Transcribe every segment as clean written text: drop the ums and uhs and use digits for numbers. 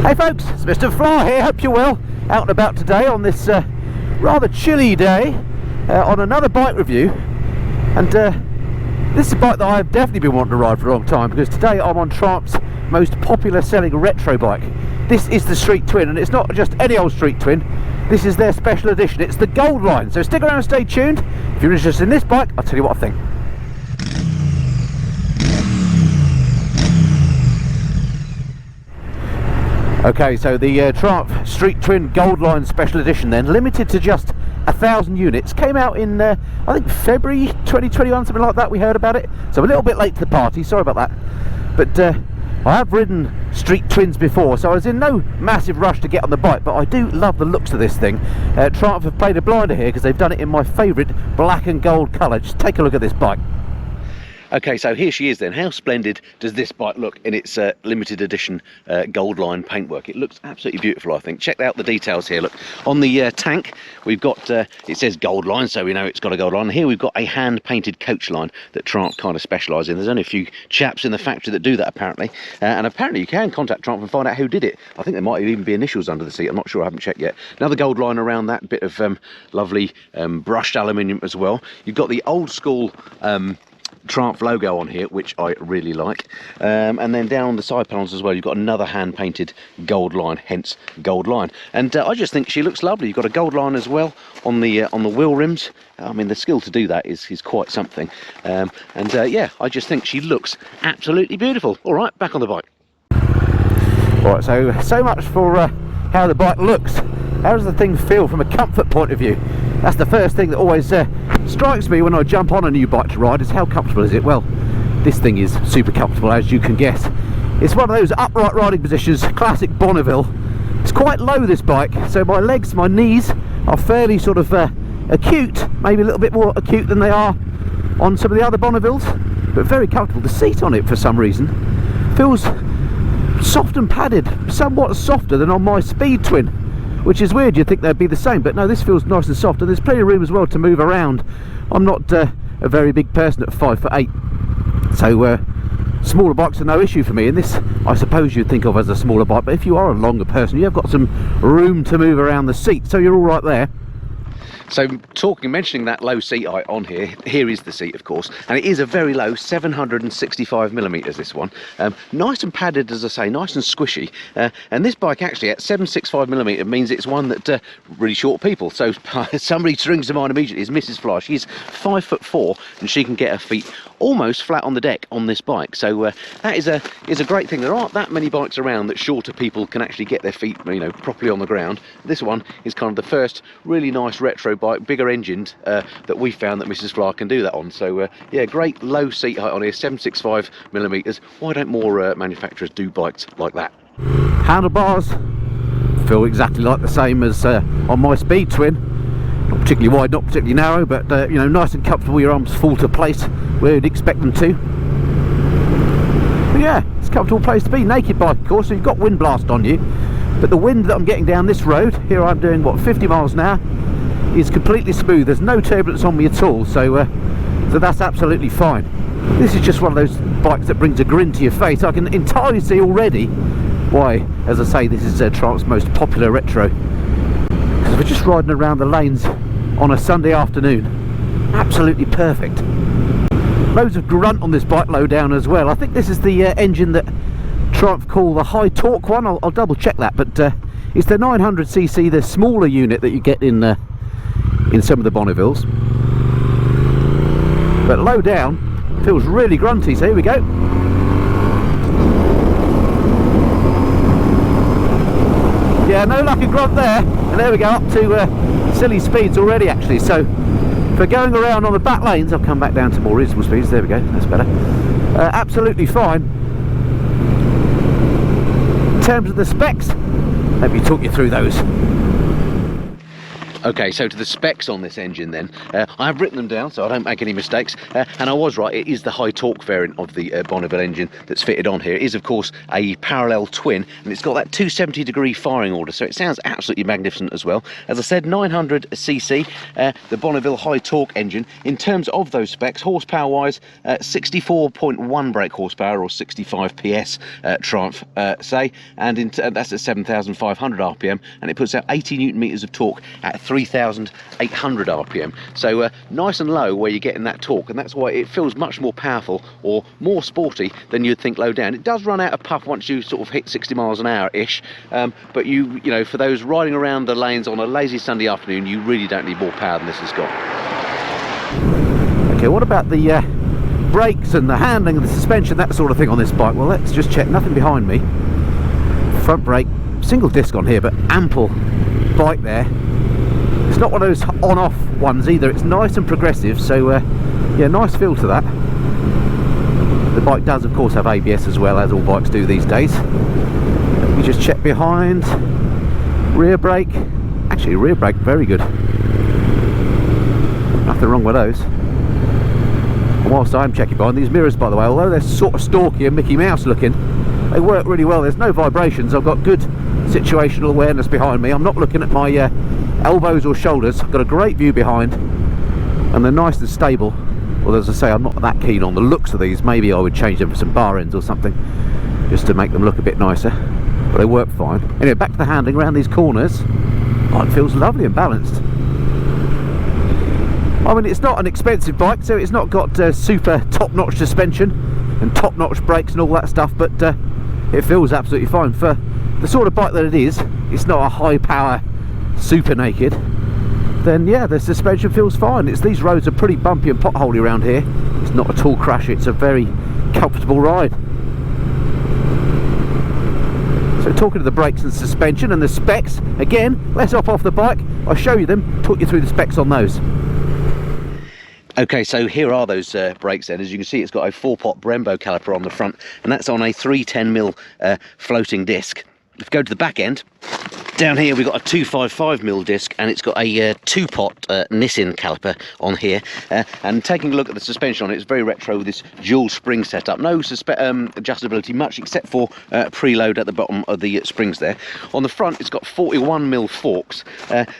Hey folks, it's Mr. Fly here, hope you're well. Out and about today on this rather chilly day on another bike review. And this is a bike that I've definitely been wanting to ride for a long time, because today I'm on Triumph's most popular selling retro bike. This is the Street Twin, and it's not just any old Street Twin, this is their special edition. It's the Goldline, so stick around and stay tuned. If you're interested in this bike, I'll tell you what I think. Okay, so the Triumph Street Twin Goldline Special Edition then, limited to just 1,000 units, came out in I think February 2021, something like that. We heard about it, so a little bit late to the party, sorry about that. But I have ridden Street Twins before, so I was in no massive rush to get on the bike, but I do love the looks of this thing. Triumph have played a blinder here because they've done it in my favourite black and gold colour. Just take a look at this bike. Okay, so here she is then. How splendid does this bike look in its limited edition Goldline paintwork? It looks absolutely beautiful, I think. Check out the details here. Look, on the tank, we've got, it says Goldline, so we know it's got a Goldline. Here we've got a hand-painted coach line that Triumph kind of specialise in. There's only a few chaps in the factory that do that, apparently. And apparently you can contact Triumph and find out who did it. I think there might even be initials under the seat. I'm not sure, I haven't checked yet. Another Goldline around that, bit of lovely brushed aluminium as well. You've got the old school Triumph logo on here, which I really like, and then down on the side panels as well you've got another hand painted gold line, hence Goldline. And I just think she looks lovely. You've got a gold line as well on the wheel rims. I mean, the skill to do that is quite something, yeah, I just think she looks absolutely beautiful. All right, back on the bike. All right, so much for how the bike looks. How does the thing feel from a comfort point of view? That's the first thing that always strikes me when I jump on a new bike to ride, is how comfortable is it? Well, this thing is super comfortable, as you can guess. It's one of those upright riding positions, classic Bonneville. It's quite low, this bike, so my legs, my knees are fairly sort of acute, maybe a little bit more acute than they are on some of the other Bonnevilles, but very comfortable. The seat on it, for some reason, feels soft and padded, somewhat softer than on my Speed Twin, which is weird. You'd think they'd be the same, but no, this feels nice and soft, and there's plenty of room as well to move around. I'm not a very big person at 5'8", so smaller bikes are no issue for me, and this I suppose you'd think of as a smaller bike, but if you are a longer person, you have got some room to move around the seat, so you're all right there. So mentioning that low seat height on here, here is the seat, of course, and it is a very low 765mm, this one. Nice and padded, as I say, nice and squishy, and this bike actually at 765mm means it's one that really short people, so somebody springs to mind immediately is Mrs. Fly. She's 5'4", and she can get her feet almost flat on the deck on this bike, so that is a great thing. There aren't that many bikes around that shorter people can actually get their feet, you know, properly on the ground. This one is kind of the first really nice retro bike, bigger engined, that we found that Mrs. Fly can do that on. So yeah, great low seat height on here, 765mm. Why don't more manufacturers do bikes like that? Handlebars feel exactly like the same as on my Speed Twin. Not particularly wide, not particularly narrow, but you know, nice and comfortable. Your arms fall to place where you'd expect them to. But yeah, it's a comfortable place to be. Naked bike, of course, so you've got wind blast on you, but the wind that I'm getting down this road, here I'm doing what, 50 miles an hour, is completely smooth. There's no turbulence on me at all, so that's absolutely fine. This is just one of those bikes that brings a grin to your face. I can entirely see already why, as I say, this is Triumph's most popular retro. Because we're just riding around the lanes on a Sunday afternoon, absolutely perfect. Loads of grunt on this bike low down as well. I think this is the engine that Triumph call the high torque one. I'll double check that, but it's the 900cc, the smaller unit that you get in some of the Bonnevilles. But low down feels really grunty, so here we go. Yeah, no luck in grunt there, and there we go, up to silly speeds already actually. So for going around on the back lanes, I'll come back down to more reasonable speeds. There we go, that's better. Absolutely fine. In terms of the specs, let me talk you through those. Okay, so to the specs on this engine then, I have written them down so I don't make any mistakes, and I was right, it is the high torque variant of the Bonneville engine that's fitted on here. It is of course a parallel twin, and it's got that 270-degree firing order, so it sounds absolutely magnificent as well. As I said, 900cc, the Bonneville high torque engine. In terms of those specs, horsepower wise, 64.1 brake horsepower or 65 PS Triumph say, and that's at 7,500 RPM, and it puts out 80 Newton meters of torque at 3,800 RPM. So nice and low where you're getting that torque, and that's why it feels much more powerful or more sporty than you'd think low down. It does run out of puff once you sort of hit 60 miles an hour ish, but you know, for those riding around the lanes on a lazy Sunday afternoon, you really don't need more power than this has got. Okay, what about the brakes and the handling and the suspension, that sort of thing on this bike? Well, let's just check. Nothing behind me. Front brake, single disc on here, but ample bike there. It's not one of those on-off ones either. It's nice and progressive, so yeah, nice feel to that. The bike does of course have ABS as well, as all bikes do these days. Let me just check behind. Rear brake, actually rear brake very good. Nothing wrong with those. And whilst I'm checking behind, these mirrors, by the way, although they're sort of stalky and Mickey Mouse looking, they work really well. There's no vibrations. I've got good situational awareness behind me. I'm not looking at my elbows or shoulders. I've got a great view behind, and they're nice and stable. Well, as I say, I'm not that keen on the looks of these. Maybe I would change them for some bar ends or something, just to make them look a bit nicer, but they work fine. Anyway, back to the handling around these corners. Oh, it feels lovely and balanced. I mean, it's not an expensive bike, so it's not got super top-notch suspension and top-notch brakes and all that stuff, but it feels absolutely fine for the sort of bike that it is. It's not a high-power super naked. Then yeah, the suspension feels fine. These roads are pretty bumpy and potholey around here. It's not at all crashy. It's a very comfortable ride. So talking to the brakes and suspension and the specs, again, let's hop off the bike. I'll show you them, talk you through the specs on those. Okay, so here are those brakes then. As you can see, it's got a 4-pot Brembo caliper on the front, and that's on a 310mm floating disc. If you go to the back end, down here we've got a 255mm disc, and it's got a 2-pot Nissin caliper on here. And taking a look at the suspension on it, it's very retro with this dual spring setup. No adjustability much, except for preload at the bottom of the springs there. On the front, it's got 41mm forks.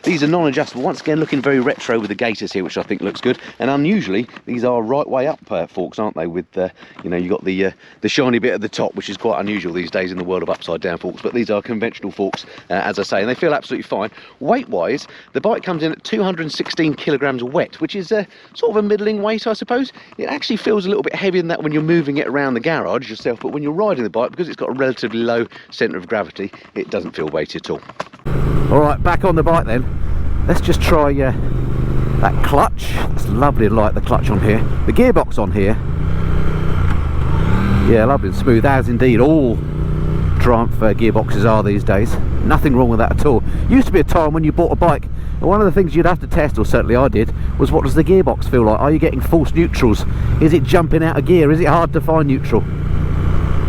These are non-adjustable. Once again, looking very retro with the gaiters here, which I think looks good. And unusually, these are right way up forks, aren't they? With you know, you got the shiny bit at the top, which is quite unusual these days in the world of upside down forks. But these are conventional forks, as I say, and they feel absolutely fine. Weight wise, the bike comes in at 216 kilograms wet, which is sort of a middling weight, I suppose. It actually feels a little bit heavier than that when you're moving it around the garage yourself, but when you're riding the bike, because it's got a relatively low centre of gravity, it doesn't feel weighty at all. Alright, back on the bike then. Let's just try that clutch. It's lovely and light, the clutch on here. The gearbox on here, yeah, lovely and smooth, as indeed all Triumph gearboxes are these days. Nothing wrong with that at all. Used to be a time when you bought a bike, and one of the things you'd have to test, or certainly I did, was what does the gearbox feel like? Are you getting false neutrals? Is it jumping out of gear? Is it hard to find neutral?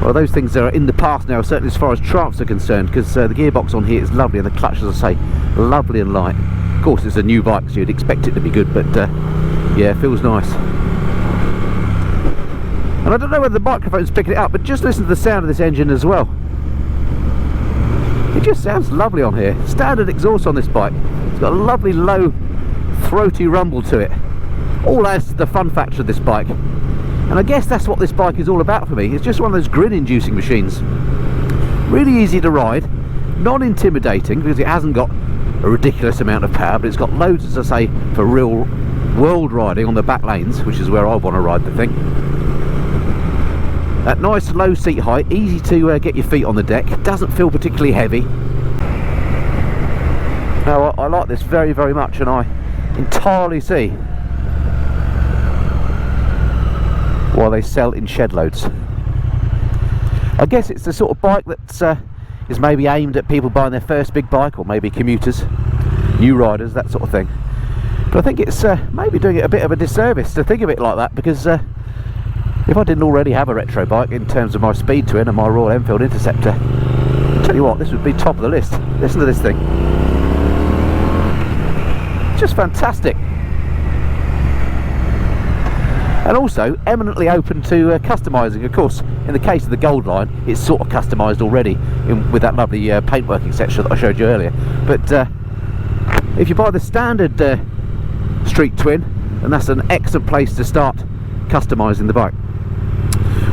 Well, those things are in the past now, certainly as far as Triumphs are concerned, because the gearbox on here is lovely, and the clutch, as I say, lovely and light. Of course, it's a new bike, so you'd expect it to be good, but yeah, it feels nice. And I don't know whether the microphone's picking it up, but just listen to the sound of this engine as well. It just sounds lovely on here. Standard exhaust on this bike. It's got a lovely low throaty rumble to it. All adds to the fun factor of this bike. And I guess that's what this bike is all about for me. It's just one of those grin inducing machines. Really easy to ride, non-intimidating because it hasn't got a ridiculous amount of power, but it's got loads, as I say, for real world riding on the back lanes, which is where I want to ride the thing. That nice low seat height, easy to get your feet on the deck, doesn't feel particularly heavy. Now, I like this very, very much, and I entirely see why they sell in shed loads. I guess it's the sort of bike that is maybe aimed at people buying their first big bike, or maybe commuters, new riders, that sort of thing. But I think it's maybe doing it a bit of a disservice to think of it like that, because if I didn't already have a retro bike in terms of my speed twin and my Royal Enfield Interceptor, I'll tell you what, this would be top of the list. Listen to this thing. just fantastic. And also eminently open to customising. Of course, in the case of the Goldline, it's sort of customised already with that lovely paintwork etc. that I showed you earlier. But if you buy the standard Street Twin, then that's an excellent place to start customising the bike.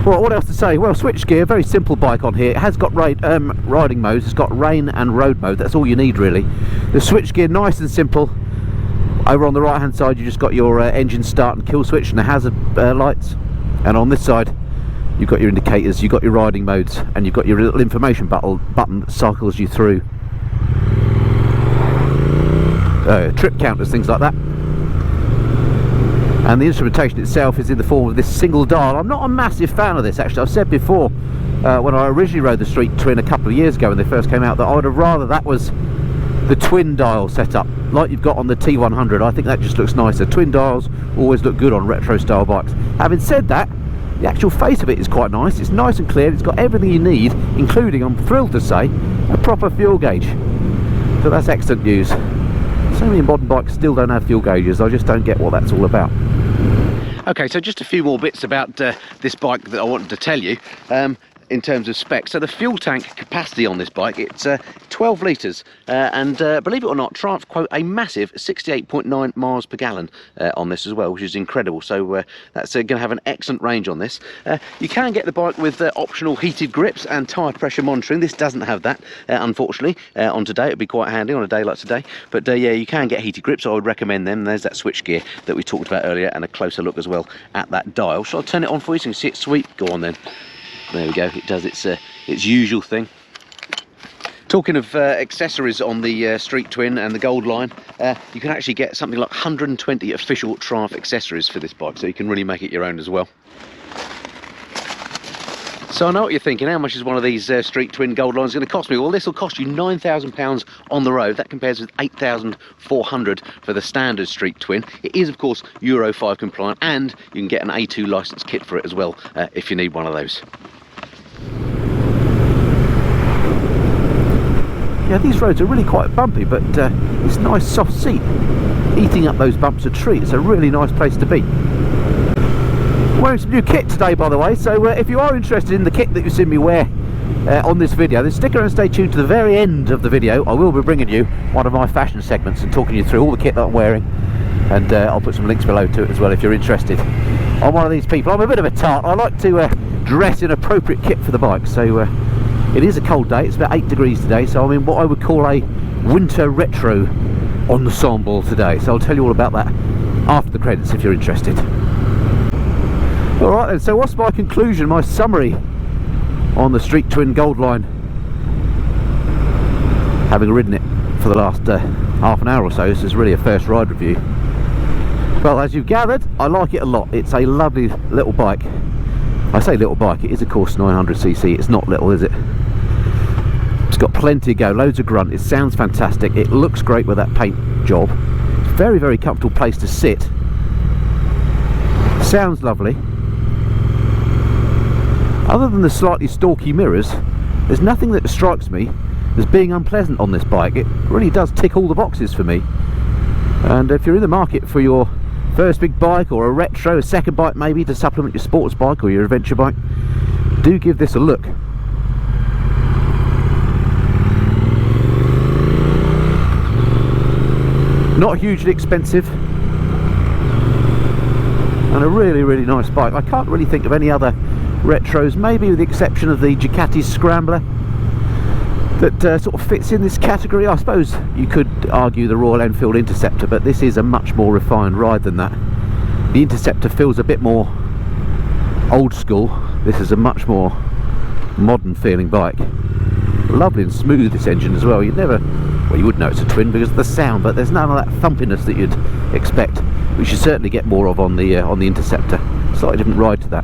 Well, what else to say? Well, switchgear, very simple bike on here. It has got riding modes. It's got rain and road mode. That's all you need really. The switchgear, nice and simple. Over on the right hand side you just got your engine start and kill switch and the hazard lights, and on this side you've got your indicators, you've got your riding modes, and you've got your little information button that cycles you through trip counters, things like that. And the instrumentation itself is in the form of this single dial. I'm not a massive fan of this actually. I've said before when I originally rode the Street Twin a couple of years ago when they first came out that I would have rather that was the twin dial setup like you've got on the T100. I think that just looks nicer. Twin dials always look good on retro style bikes. Having said that, the actual face of it is quite nice. It's nice and clear. It's got everything you need, including, I'm thrilled to say, a proper fuel gauge. So that's excellent news. So many modern bikes still don't have fuel gauges. I just don't get what that's all about. Okay, so just a few more bits about this bike that I wanted to tell you. In terms of specs, so the fuel tank capacity on this bike, it's 12 litres, and believe it or not, Triumph quote a massive 68.9 miles per gallon on this as well, which is incredible. So that's going to have an excellent range on this. You can get the bike with optional heated grips and tyre pressure monitoring. This doesn't have that, unfortunately. On today, it'd be quite handy on a day like today. But yeah, you can get heated grips, so I would recommend them. There's that switch gear that we talked about earlier, and a closer look as well at that dial. Shall I turn it on for you so you can see it sweep? Go on then. There we go, it does its usual thing. Talking of accessories on the Street Twin and the Goldline, you can actually get something like 120 official Triumph accessories for this bike, so you can really make it your own as well. So I know what you're thinking, how much is one of these Street Twin Goldlines going to cost me? Well, this will cost you £9,000 on the road. That compares with £8,400 for the standard Street Twin. It is, of course, Euro 5 compliant, and you can get an A2 licence kit for it as well, if you need one of those. Yeah, these roads are really quite bumpy, but it's a nice soft seat. Eating up those bumps a treat. It's a really nice place to be. I'm wearing some new kit today, by the way, so if you are interested in the kit that you've seen me wear on this video, then stick around and stay tuned to the very end of the video. I will be bringing you one of my fashion segments and talking you through all the kit that I'm wearing, and I'll put some links below to it as well if you're interested. I'm one of these people, I'm a bit of a tart. I like to dress in appropriate kit for the bike, so it is a cold day. It's about 8 degrees today, so I'm in what I would call a winter retro ensemble today, so I'll tell you all about that after the credits if you're interested. Alright then, so what's my conclusion, my summary on the Street Twin Goldline, having ridden it for the last half an hour or so? This is really a first ride review. Well, as you've gathered, I like it a lot. It's a lovely little bike. I say little bike, it is of course 900cc, it's not little, is it? It's got plenty of go, loads of grunt, it sounds fantastic, it looks great with that paint job. It's a very, very comfortable place to sit. Sounds lovely. Other than the slightly stalky mirrors, there's nothing that strikes me as being unpleasant on this bike. It really does tick all the boxes for me. And if you're in the market for your first big bike, or a retro, a second bike maybe to supplement your sports bike or your adventure bike, do give this a look. Not hugely expensive, and a really, really nice bike. I can't really think of any other retros, maybe with the exception of the Ducati Scrambler, that sort of fits in this category. I suppose you could argue the Royal Enfield Interceptor, but this is a much more refined ride than that. The Interceptor feels a bit more old school. This is a much more modern feeling bike. Lovely and smooth, this engine as well. You'd never, well, you would know it's a twin because of the sound, but there's none of that thumpiness that you'd expect, which you certainly get more of on the Interceptor. Slightly different ride to that.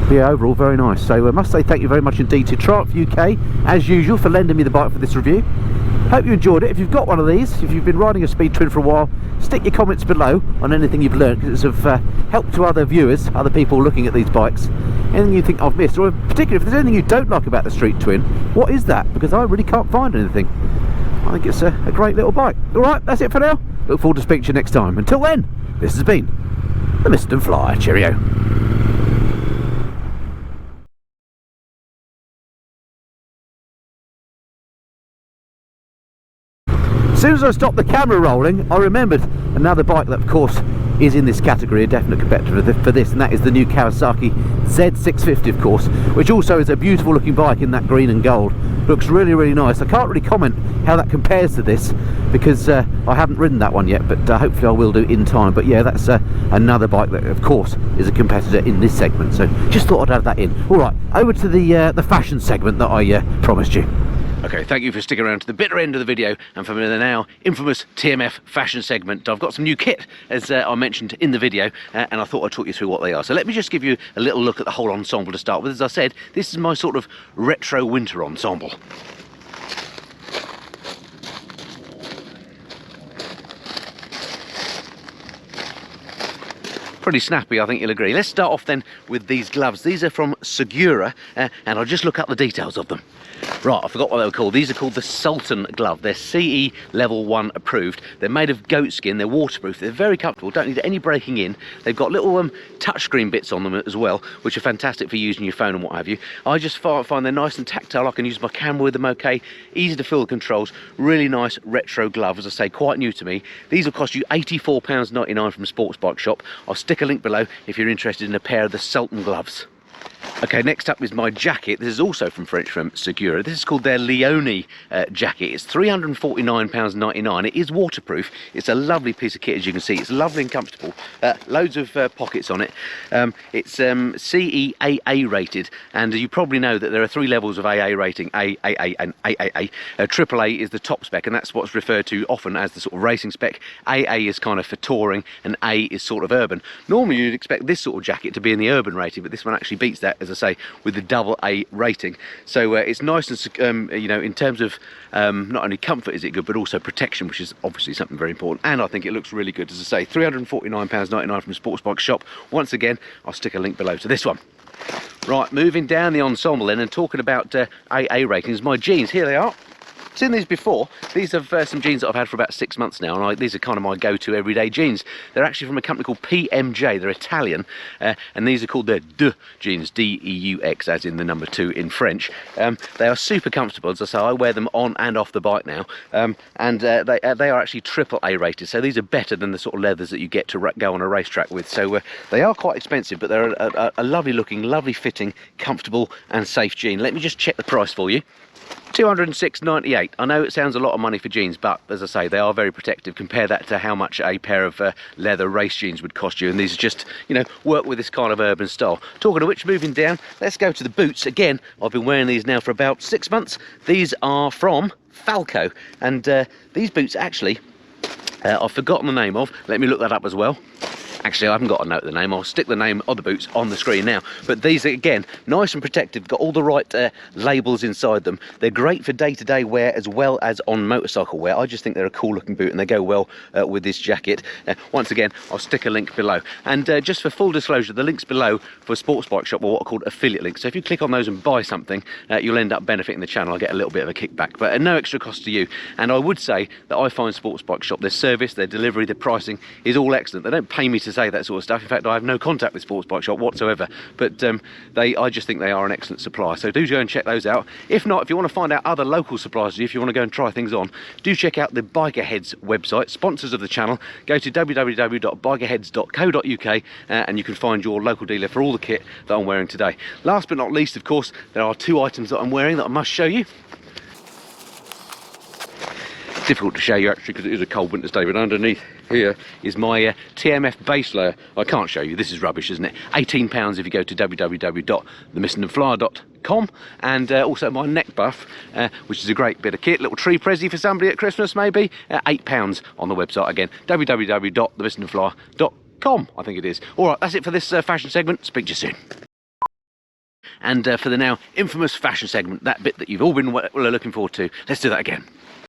But yeah, overall very nice. So I must say thank you very much indeed to Triumph UK, as usual, for lending me the bike for this review. Hope you enjoyed it. If you've got one of these, if you've been riding a Speed Twin for a while, stick your comments below on anything you've learned, because it's of help to other viewers, other people looking at these bikes. Anything you think I've missed, or particularly if there's anything you don't like about the Street Twin, what is that? Because I really can't find anything. I think it's a great little bike. Alright, that's it for now. Look forward to speaking to you next time. Until then, this has been the Mist and Fly. Cheerio. As soon as I stopped the camera rolling, I remembered another bike that, of course, is in this category, a definite competitor for this, and that is the new Kawasaki Z650, of course, which also is a beautiful looking bike in that green and gold. Looks really, really nice. I can't really comment how that compares to this because I haven't ridden that one yet, but hopefully I will do in time. But yeah, that's another bike that, of course, is a competitor in this segment. So just thought I'd add that in. All right, over to the fashion segment that I promised you. Okay, thank you for sticking around to the bitter end of the video and for the now infamous TMF fashion segment. I've got some new kit, as I mentioned in the video, and I thought I'd talk you through what they are. So let me just give you a little look at the whole ensemble to start with. As I said, this is my sort of retro winter ensemble. Pretty snappy, I think you'll agree. Let's start off then with these gloves. These are from Segura, and I'll just look up the details of them. Right, I forgot what they were called. These are called the Sultan glove. They're CE level 1 approved. They're made of goat skin. They're waterproof. They're very comfortable. Don't need any breaking in. They've got little touchscreen bits on them as well, which are fantastic for using your phone and what have you. I just find they're nice and tactile. I can use my camera with them okay. Easy to feel the controls. Really nice retro glove, as I say, quite new to me. These will cost you £84.99 from Sports Bike Shop. I'll stick a link below if you're interested in a pair of the Sultan gloves. Okay, next up is my jacket. This is also from Segura. This is called their Leone jacket. It's £349.99. It is waterproof. It's a lovely piece of kit, as you can see. It's lovely and comfortable. Loads of pockets on it. It's CEAA rated, and you probably know that there are 3 levels of AA rating: A, AA, and AAA. AAA is the top spec, and that's what's referred to often as the sort of racing spec. AA is kind of for touring, and A is sort of urban. Normally, you'd expect this sort of jacket to be in the urban rating, but this one actually beats that, as I say, with the double A rating. So it's nice and you know, in terms of not only comfort is it good, but also protection, which is obviously something very important. And I think it looks really good. As I say, £349.99 from Sports Bike Shop. Once again, I'll stick a link below to this one. Right, moving down the ensemble then and talking about AA ratings, my jeans, here they are. Seen these before. These are some jeans that I've had for about 6 months now, and these are kind of my go-to everyday jeans. They're actually from a company called PMJ. They're Italian, and these are called their De jeans, D-E-U-X, as in the number 2 in French. They are super comfortable, as I say. I wear them on and off the bike now, and they are actually AAA rated, so these are better than the sort of leathers that you get to go on a racetrack with. So they are quite expensive, but they're a lovely looking, lovely fitting, comfortable and safe jean. Let me just check the price for you. £206.98. I know it sounds a lot of money for jeans, but as I say, they are very protective. Compare that to how much a pair of leather race jeans would cost you, and these are just, you know, work with this kind of urban style. Talking of which, moving down, let's go to the boots. Again, I've been wearing these now for about 6 months. These are from Falco, and these boots actually, I've forgotten the name of. Let me look that up as well. Actually, I haven't got a note of the name. I'll stick the name of the boots on the screen now. But these are, again, nice and protective. Got all the right labels inside them. They're great for day-to-day wear as well as on motorcycle wear. I just think they're a cool-looking boot, and they go well with this jacket. Once again, I'll stick a link below. And just for full disclosure, the links below for Sports Bike Shop are what are called affiliate links. So if you click on those and buy something, you'll end up benefiting the channel. I'll get a little bit of a kickback, but at no extra cost to you. And I would say that I find Sports Bike Shop, their service, their delivery, their pricing is all excellent. They don't pay me to say that sort of stuff. In fact, I have no contact with Sports Bike Shop whatsoever, but I just think they are an excellent supplier. So do go and check those out. If not, if you want to find out other local suppliers, if you want to go and try things on, do check out the Bikerheads website, sponsors of the channel. Go to www.bikerheads.co.uk and you can find your local dealer for all the kit that I'm wearing today. Last but not least, of course, there are 2 items that I'm wearing that I must show you. Difficult to show you actually because it is a cold winter's day, but underneath here is my TMF base layer. I can't show you, this is rubbish, isn't it? £18 if you go to www.themistandflyer.com, and also my neck buff, which is a great bit of kit, little tree prezi for somebody at Christmas maybe, £8 on the website again, www.themistandflyer.com, I think it is. Alright, that's it for this fashion segment. Speak to you soon. And for the now infamous fashion segment, that bit that you've all been looking forward to, let's do that again.